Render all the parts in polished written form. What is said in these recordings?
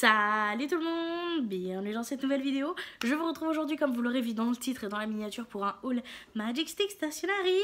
Salut tout le monde, bienvenue dans cette nouvelle vidéo. Je vous retrouve aujourd'hui, comme vous l'aurez vu dans le titre et dans la miniature, pour un haul Magic Stick Stationery.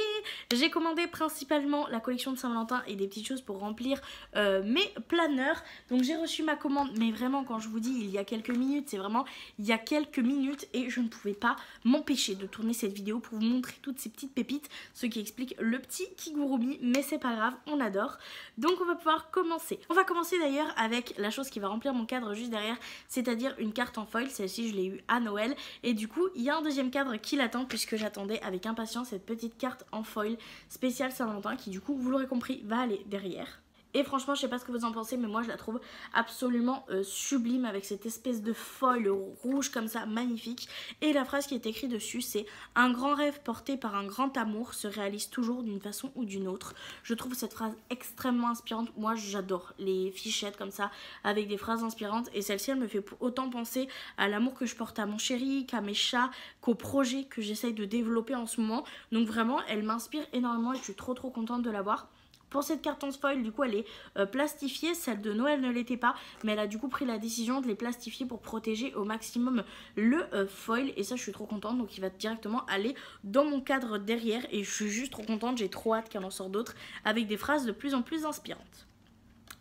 J'ai commandé principalement la collection de Saint-Valentin et des petites choses pour remplir mes planeurs. Donc j'ai reçu ma commande, mais vraiment quand je vous dis il y a quelques minutes, c'est vraiment il y a quelques minutes, et je ne pouvais pas m'empêcher de tourner cette vidéo pour vous montrer toutes ces petites pépites, ce qui explique le petit Kigurumi, mais c'est pas grave, on adore. Donc on va pouvoir commencer. On va commencer d'ailleurs avec la chose qui va remplir mon cadre juste derrière, c'est-à-dire une carte en foil. Celle-ci je l'ai eue à Noël, et du coup il y a un deuxième cadre qui l'attend, puisque j'attendais avec impatience cette petite carte en foil spéciale Saint-Valentin qui, du coup, vous l'aurez compris, va aller derrière. Et franchement, je sais pas ce que vous en pensez, mais moi je la trouve absolument sublime, avec cette espèce de foil rouge comme ça, magnifique. Et la phrase qui est écrite dessus, c'est « Un grand rêve porté par un grand amour se réalise toujours d'une façon ou d'une autre ». Je trouve cette phrase extrêmement inspirante. Moi j'adore les fichettes comme ça, avec des phrases inspirantes. Et celle-ci, elle me fait autant penser à l'amour que je porte à mon chéri, qu'à mes chats, qu'au projet que j'essaye de développer en ce moment. Donc vraiment, elle m'inspire énormément et je suis trop contente de l'avoir. Pour cette carte en foil, du coup, elle est plastifiée. Celle de Noël ne l'était pas, mais elle a du coup pris la décision de les plastifier pour protéger au maximum le foil. Et ça, je suis trop contente. Donc, il va directement aller dans mon cadre derrière. Et je suis juste trop contente. J'ai trop hâte qu'elle en sorte d'autres avec des phrases de plus en plus inspirantes.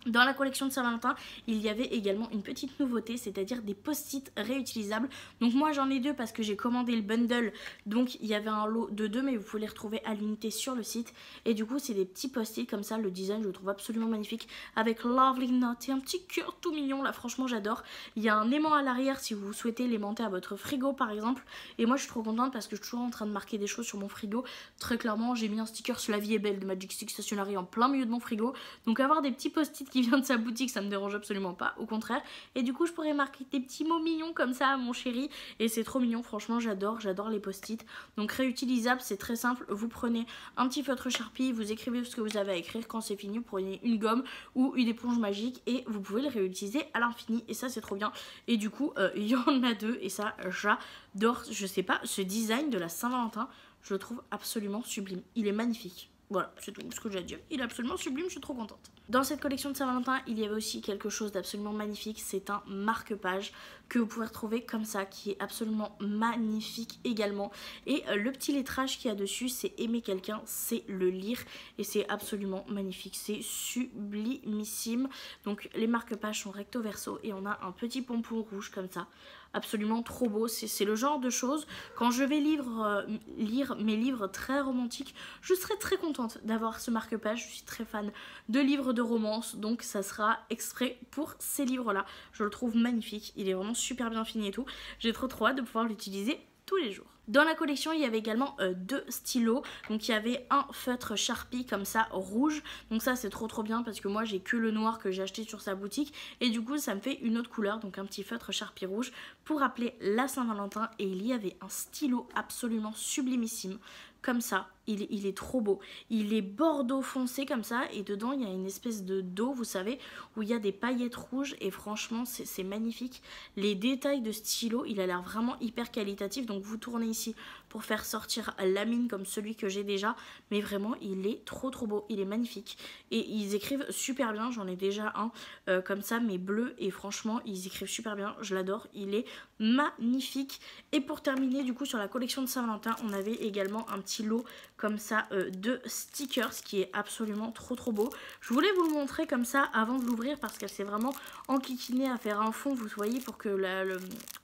Dans la collection de Saint-Valentin, il y avait également une petite nouveauté, c'est-à-dire des post-it réutilisables. Donc moi j'en ai deux parce que j'ai commandé le bundle, donc il y avait un lot de deux, mais vous pouvez les retrouver à l'unité sur le site. Et du coup c'est des petits post-it comme ça, le design je le trouve absolument magnifique, avec Lovely Note et un petit cœur tout mignon, là franchement j'adore. Il y a un aimant à l'arrière si vous souhaitez l'aimanter à votre frigo par exemple. Et moi je suis trop contente parce que je suis toujours en train de marquer des choses sur mon frigo. Très clairement j'ai mis un sticker sur La vie est belle de Magic Stick Stationery en plein milieu de mon frigo. Donc avoir des petits post-it qui vient de sa boutique, ça me dérange absolument pas, au contraire. Et du coup je pourrais marquer des petits mots mignons comme ça à mon chéri, et c'est trop mignon, franchement j'adore les post-it. Donc réutilisable, c'est très simple, vous prenez un petit feutre Sharpie, vous écrivez ce que vous avez à écrire, quand c'est fini vous prenez une gomme ou une éponge magique et vous pouvez le réutiliser à l'infini, et ça c'est trop bien. Et du coup il y en a deux, et ça j'adore. Je sais pas, ce design de la Saint-Valentin, je le trouve absolument sublime, il est magnifique. Voilà, c'est tout ce que j'ai à dire. Il est absolument sublime, je suis trop contente. Dans cette collection de Saint-Valentin, il y avait aussi quelque chose d'absolument magnifique. C'est un marque-page que vous pouvez retrouver comme ça, qui est absolument magnifique également. Et le petit lettrage qu'il y a dessus, c'est aimer quelqu'un, c'est le lire. Et c'est absolument magnifique, c'est sublimissime. Donc les marque-pages sont recto verso et on a un petit pompon rouge comme ça. Absolument trop beau, c'est le genre de choses, quand je vais lire mes livres très romantiques, je serai très contente d'avoir ce marque-page. Je suis très fan de livres de romance, donc ça sera exprès pour ces livres-là. Je le trouve magnifique, il est vraiment super bien fini et tout. J'ai trop hâte de pouvoir l'utiliser tous les jours. Dans la collection, il y avait également deux stylos. Donc il y avait un feutre Sharpie comme ça, rouge. Donc ça c'est trop bien parce que moi j'ai que le noir que j'ai acheté sur sa boutique. Et du coup ça me fait une autre couleur, donc un petit feutre Sharpie rouge pour rappeler la Saint-Valentin. Et il y avait un stylo absolument sublimissime comme ça, il est trop beau. Il est bordeaux foncé comme ça, et dedans il y a une espèce de dos, vous savez, où il y a des paillettes rouges, et franchement c'est magnifique. Les détails de stylo, il a l'air vraiment hyper qualitatif. Donc vous tournez ici pour faire sortir la mine comme celui que j'ai déjà, mais vraiment il est trop beau, il est magnifique. Et ils écrivent super bien, j'en ai déjà un comme ça mais bleu, et franchement ils écrivent super bien, je l'adore, il est magnifique. Et pour terminer du coup sur la collection de Saint-Valentin, on avait également un petit lot comme ça de stickers qui est absolument trop beau. Je voulais vous le montrer comme ça avant de l'ouvrir parce qu'elle s'est vraiment enquiquinée à faire un fond, vous voyez, pour que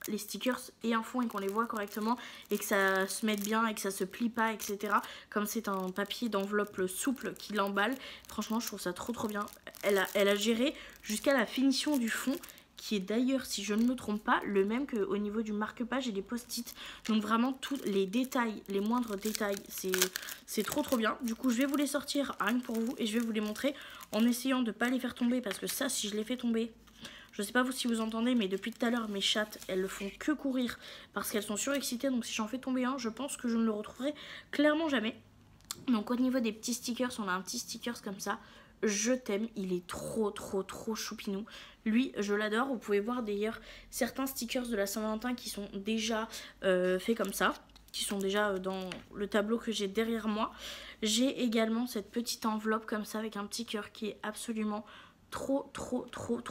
les stickers aient un fond et qu'on les voit correctement et que ça se mette bien et que ça se plie pas, etc. Comme c'est un papier d'enveloppe souple qui l'emballe, franchement je trouve ça trop bien. Elle a géré jusqu'à la finition du fond, qui est d'ailleurs, si je ne me trompe pas, le même qu'au niveau du marque-page et des post-it. Donc vraiment tous les détails, les moindres détails, c'est trop bien. Du coup je vais vous les sortir rien que pour vous et je vais vous les montrer en essayant de ne pas les faire tomber, parce que ça, si je les fais tomber, je sais pas vous si vous entendez, mais depuis tout à l'heure mes chattes elles ne font que courir parce qu'elles sont surexcitées. Donc si j'en fais tomber un, je pense que je ne le retrouverai clairement jamais. Donc au niveau des petits stickers, on a un petit sticker comme ça. Je t'aime, il est trop choupinou. Lui, je l'adore. Vous pouvez voir d'ailleurs certains stickers de la Saint-Valentin qui sont déjà faits comme ça, qui sont déjà dans le tableau que j'ai derrière moi. J'ai également cette petite enveloppe comme ça avec un petit cœur qui est absolument trop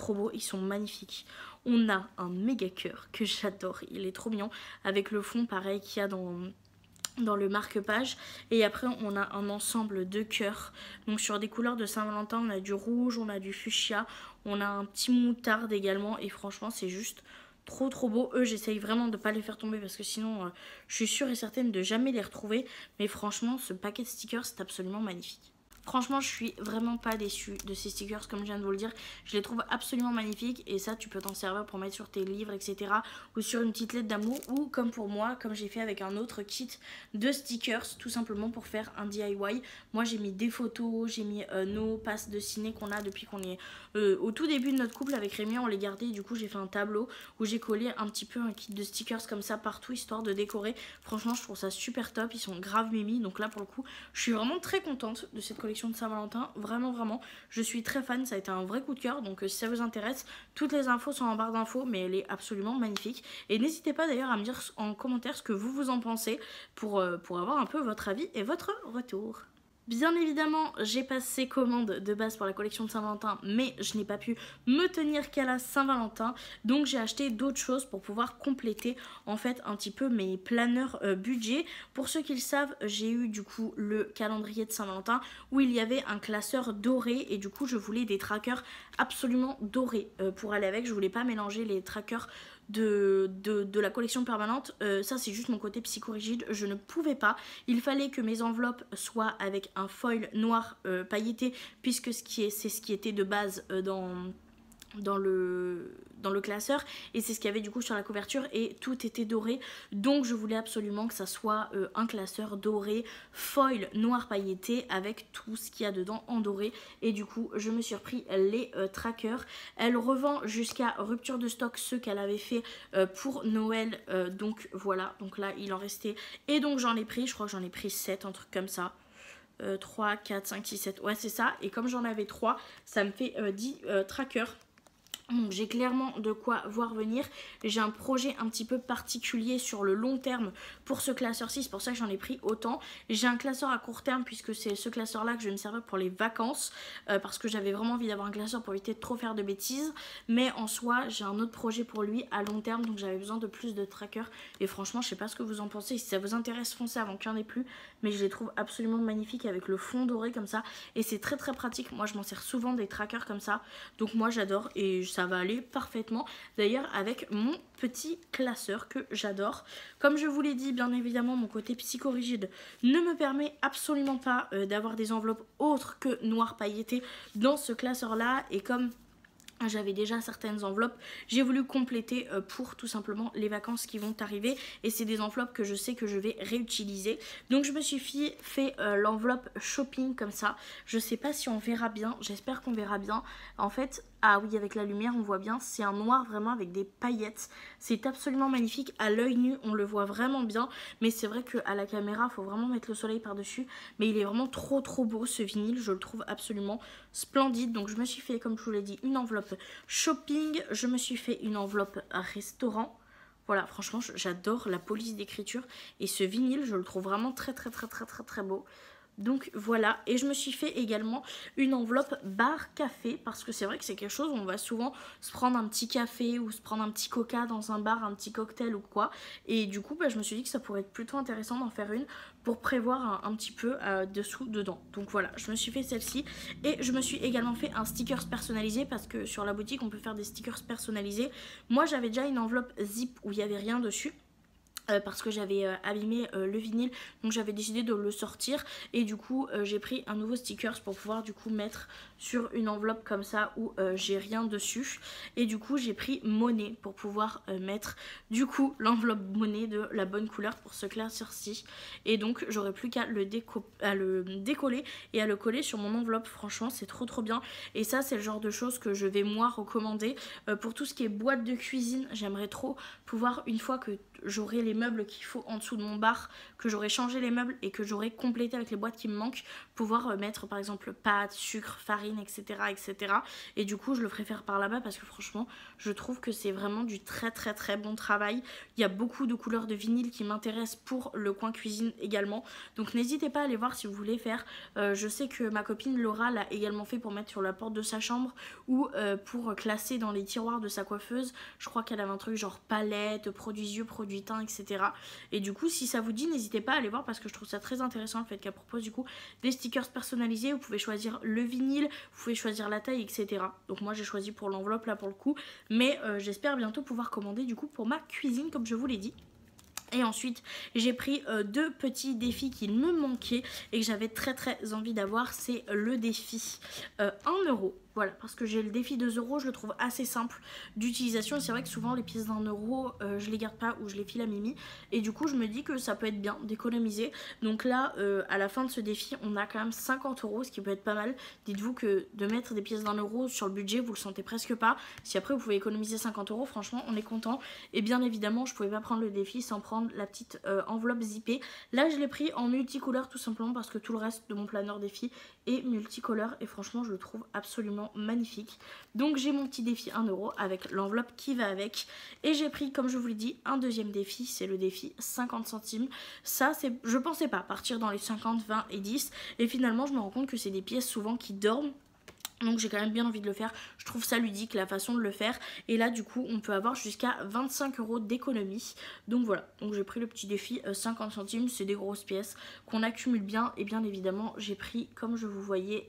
beaux, ils sont magnifiques. On a un méga cœur que j'adore, il est trop mignon, avec le fond pareil qu'il y a dans le marque-page. Et après on a un ensemble de cœurs, donc sur des couleurs de Saint-Valentin. On a du rouge, on a du fuchsia, on a un petit moutarde également, et franchement c'est juste trop beau. Eux j'essaye vraiment de pas les faire tomber parce que sinon je suis sûre et certaine de jamais les retrouver, mais franchement ce paquet de stickers c'est absolument magnifique. Franchement, je suis vraiment pas déçue de ces stickers, comme je viens de vous le dire. Je les trouve absolument magnifiques, et ça, tu peux t'en servir pour mettre sur tes livres, etc. Ou sur une petite lettre d'amour, ou comme pour moi, comme j'ai fait avec un autre kit de stickers, tout simplement pour faire un DIY. Moi, j'ai mis des photos, j'ai mis nos passes de ciné qu'on a depuis qu'on est au tout début de notre couple avec Rémi. On les gardait, et du coup, j'ai fait un tableau où j'ai collé un petit peu un kit de stickers comme ça partout, histoire de décorer. Franchement, je trouve ça super top. Ils sont grave mimi, donc là, pour le coup, je suis vraiment très contente de cette collection de Saint-Valentin, vraiment je suis très fan, ça a été un vrai coup de cœur. Donc si ça vous intéresse, toutes les infos sont en barre d'infos, mais elle est absolument magnifique. Et n'hésitez pas d'ailleurs à me dire en commentaire ce que vous en pensez pour avoir un peu votre avis et votre retour. Bien évidemment, j'ai passé commande de base pour la collection de Saint-Valentin, mais je n'ai pas pu me tenir qu'à la Saint-Valentin. Donc j'ai acheté d'autres choses pour pouvoir compléter en fait un petit peu mes planeurs budget. Pour ceux qui le savent, j'ai eu du coup le calendrier de Saint-Valentin où il y avait un classeur doré, et du coup je voulais des trackers absolument dorés pour aller avec. Je voulais pas mélanger les trackers de la collection permanente. Ça c'est juste mon côté psychorigide, je ne pouvais pas. Il fallait que mes enveloppes soient avec un foil noir pailleté, puisque c'est ce qui était de base dans le classeur, et c'est ce qu'il y avait du coup sur la couverture, et tout était doré. Donc je voulais absolument que ça soit un classeur doré, foil noir pailleté, avec tout ce qu'il y a dedans en doré. Et du coup je me suis repris les trackers. Elle revend jusqu'à rupture de stock ceux qu'elle avait fait pour Noël, donc voilà. Donc là il en restait, et donc j'en ai pris, je crois que j'en ai pris 7, un truc comme ça. 3, 4, 5, 6, 7, ouais c'est ça. Et comme j'en avais 3, ça me fait 10 trackers. Donc j'ai clairement de quoi voir venir. J'ai un projet un petit peu particulier sur le long terme pour ce classeur-ci, c'est pour ça que j'en ai pris autant. J'ai un classeur à court terme, puisque c'est ce classeur-là que je vais me servir pour les vacances, parce que j'avais vraiment envie d'avoir un classeur pour éviter de trop faire de bêtises. Mais en soi, j'ai un autre projet pour lui à long terme, donc j'avais besoin de plus de trackers. Et franchement, je sais pas ce que vous en pensez. Si ça vous intéresse, foncez avant qu'il n'y en ait plus. Mais je les trouve absolument magnifiques avec le fond doré comme ça. Et c'est très pratique. Moi, je m'en sers souvent des trackers comme ça. Donc moi, j'adore, et ça va aller parfaitement d'ailleurs avec mon petit classeur que j'adore. Comme je vous l'ai dit, bien évidemment mon côté psychorigide ne me permet absolument pas d'avoir des enveloppes autres que noir pailleté dans ce classeur là, et comme j'avais déjà certaines enveloppes, j'ai voulu compléter pour tout simplement les vacances qui vont arriver, et c'est des enveloppes que je sais que je vais réutiliser. Donc je me suis fait l'enveloppe shopping comme ça. Je sais pas si on verra bien, j'espère qu'on verra bien. En fait, ah oui, avec la lumière on voit bien, c'est un noir vraiment avec des paillettes. C'est absolument magnifique, à l'œil nu on le voit vraiment bien, mais c'est vrai qu'à la caméra il faut vraiment mettre le soleil par dessus. Mais il est vraiment trop beau ce vinyle, je le trouve absolument splendide. Donc je me suis fait, comme je vous l'ai dit, une enveloppe shopping, je me suis fait une enveloppe restaurant. Voilà, franchement j'adore la police d'écriture, et ce vinyle je le trouve vraiment très beau. Donc voilà, et je me suis fait également une enveloppe bar café, parce que c'est vrai que c'est quelque chose où on va souvent se prendre un petit café ou se prendre un petit coca dans un bar, un petit cocktail ou quoi. Et du coup je me suis dit que ça pourrait être plutôt intéressant d'en faire une pour prévoir un petit peu dessous dedans. Donc voilà, je me suis fait celle-ci, et je me suis également fait un stickers personnalisé, parce que sur la boutique on peut faire des stickers personnalisés. Moi j'avais déjà une enveloppe zip où il n'y avait rien dessus, parce que j'avais abîmé le vinyle, donc j'avais décidé de le sortir, et du coup j'ai pris un nouveau stickers pour pouvoir du coup mettre sur une enveloppe comme ça où j'ai rien dessus. Et du coup j'ai pris monnaie pour pouvoir mettre du coup l'enveloppe monnaie de la bonne couleur pour ce classeur-ci, et donc j'aurais plus qu'à le décoller et à le coller sur mon enveloppe. Franchement c'est trop bien, et ça c'est le genre de choses que je vais moi recommander pour tout ce qui est boîte de cuisine. J'aimerais trop pouvoir, une fois que j'aurai les meubles qu'il faut en dessous de mon bar, que j'aurai changé les meubles et que j'aurai complété avec les boîtes qui me manquent, pouvoir mettre par exemple pâtes, sucre, farine, etc., etc. Et du coup je le ferai faire par là-bas parce que franchement je trouve que c'est vraiment du très très très bon travail. Il y a beaucoup de couleurs de vinyle qui m'intéressent pour le coin cuisine également, donc n'hésitez pas à aller voir si vous voulez faire. Je sais que ma copine Laura l'a également fait pour mettre sur la porte de sa chambre ou pour classer dans les tiroirs de sa coiffeuse. Je crois qu'elle avait un truc genre palette, produits yeux, produits teints, etc. Et du coup si ça vous dit, n'hésitez pas à aller voir parce que je trouve ça très intéressant le fait qu'elle propose du coup des stickers personnalisés. Vous pouvez choisir le vinyle, vous pouvez choisir la taille, etc. Donc moi j'ai choisi pour l'enveloppe là pour le coup, mais j'espère bientôt pouvoir commander du coup pour ma cuisine comme je vous l'ai dit. Et ensuite j'ai pris deux petits défis qui me manquaient et que j'avais très très envie d'avoir. C'est le défi 1 euro. Voilà, parce que j'ai le défi 2 euros, je le trouve assez simple d'utilisation. Et c'est vrai que souvent les pièces d'1 euro, je les garde pas ou je les file à Mimi. Et du coup je me dis que ça peut être bien d'économiser. Donc là, à la fin de ce défi, on a quand même 50 euros, ce qui peut être pas mal. Dites-vous que de mettre des pièces d'1 euro sur le budget, vous le sentez presque pas. Si après vous pouvez économiser 50 euros, franchement on est content. Et bien évidemment, je pouvais pas prendre le défi sans prendre la petite enveloppe zippée. Là je l'ai pris en multicouleur tout simplement parce que tout le reste de mon planeur défi est multicolore. Et franchement je le trouve absolument magnifique. Donc j'ai mon petit défi 1 euro avec l'enveloppe qui va avec. Et j'ai pris, comme je vous l'ai dit, un deuxième défi, c'est le défi 50 centimes. Ça, je pensais pas partir dans les 50, 20 et 10. Et finalement, je me rends compte que c'est des pièces souvent qui dorment. Donc j'ai quand même bien envie de le faire, je trouve ça ludique la façon de le faire. Et là du coup on peut avoir jusqu'à 25 euros d'économie. Donc voilà, donc j'ai pris le petit défi 50 centimes, c'est des grosses pièces qu'on accumule bien. Et bien évidemment j'ai pris, comme je vous voyais,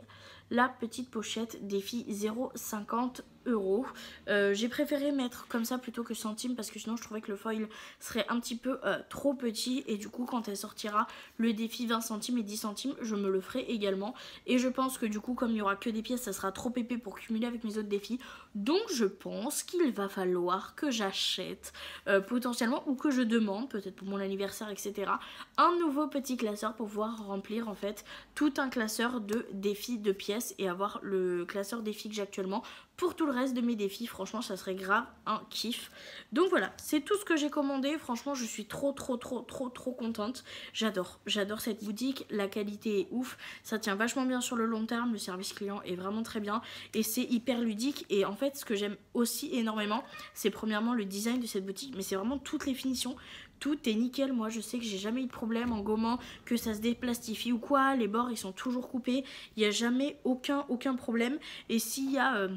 la petite pochette défi 0,50 euros. J'ai préféré mettre comme ça plutôt que centimes parce que sinon je trouvais que le foil serait un petit peu trop petit. Et du coup quand elle sortira le défi 20 centimes et 10 centimes, je me le ferai également. Et je pense que du coup comme il n'y aura que des pièces, ça sera trop épais pour cumuler avec mes autres défis. Donc je pense qu'il va falloir que j'achète potentiellement, ou que je demande, peut-être pour mon anniversaire, etc., un nouveau petit classeur pour pouvoir remplir en fait tout un classeur de défis de pièces et avoir le classeur défis que j'ai actuellement pour tout le reste de mes défis. Franchement ça serait grave un kiff. Donc voilà, c'est tout ce que j'ai commandé. Franchement je suis trop contente. J'adore cette boutique, la qualité est ouf, ça tient vachement bien sur le long terme, le service client est vraiment très bien et c'est hyper ludique. Et en fait ce que j'aime aussi énormément, c'est premièrement le design de cette boutique, mais c'est vraiment toutes les finitions. Tout est nickel, moi je sais que j'ai jamais eu de problème en gommant, que ça se déplastifie ou quoi. Les bords ils sont toujours coupés, il n'y a jamais aucun problème. Et s'il y a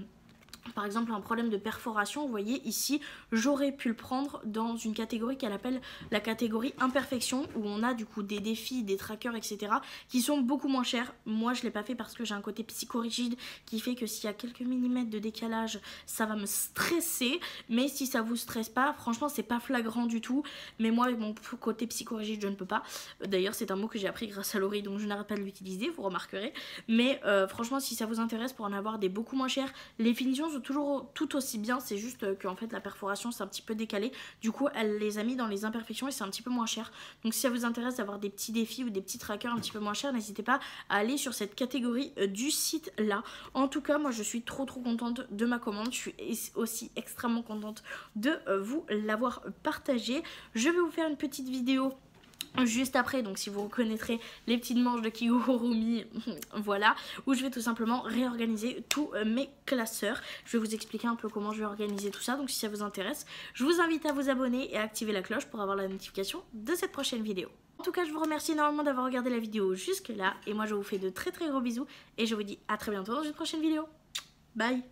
par exemple un problème de perforation, vous voyez ici j'aurais pu le prendre dans une catégorie qu'elle appelle la catégorie imperfection, où on a du coup des défis, des trackers, etc. qui sont beaucoup moins chers. Moi je l'ai pas fait parce que j'ai un côté psychorigide qui fait que s'il y a quelques millimètres de décalage ça va me stresser. Mais si ça vous stresse pas, franchement c'est pas flagrant du tout. Mais moi mon côté psychorigide je ne peux pas. D'ailleurs c'est un mot que j'ai appris grâce à Laurie, donc je n'arrête pas de l'utiliser, vous remarquerez. Mais franchement si ça vous intéresse, pour en avoir des beaucoup moins chers, les finitions sont toujours tout aussi bien, c'est juste qu'en fait la perforation c'est un petit peu décalé, du coup elle les a mis dans les imperfections et c'est un petit peu moins cher. Donc si ça vous intéresse d'avoir des petits défis ou des petits trackers un petit peu moins chers, n'hésitez pas à aller sur cette catégorie du site là. En tout cas moi je suis trop contente de ma commande, je suis aussi extrêmement contente de vous l'avoir partagé. Je vais vous faire une petite vidéo juste après, donc si vous reconnaîtrez les petites manches de Kigurumi, voilà, où je vais tout simplement réorganiser tous mes classeurs. Je vais vous expliquer un peu comment je vais organiser tout ça, donc si ça vous intéresse, je vous invite à vous abonner et à activer la cloche pour avoir la notification de cette prochaine vidéo. En tout cas, je vous remercie énormément d'avoir regardé la vidéo jusque là, et moi je vous fais de très gros bisous, et je vous dis à très bientôt dans une prochaine vidéo. Bye!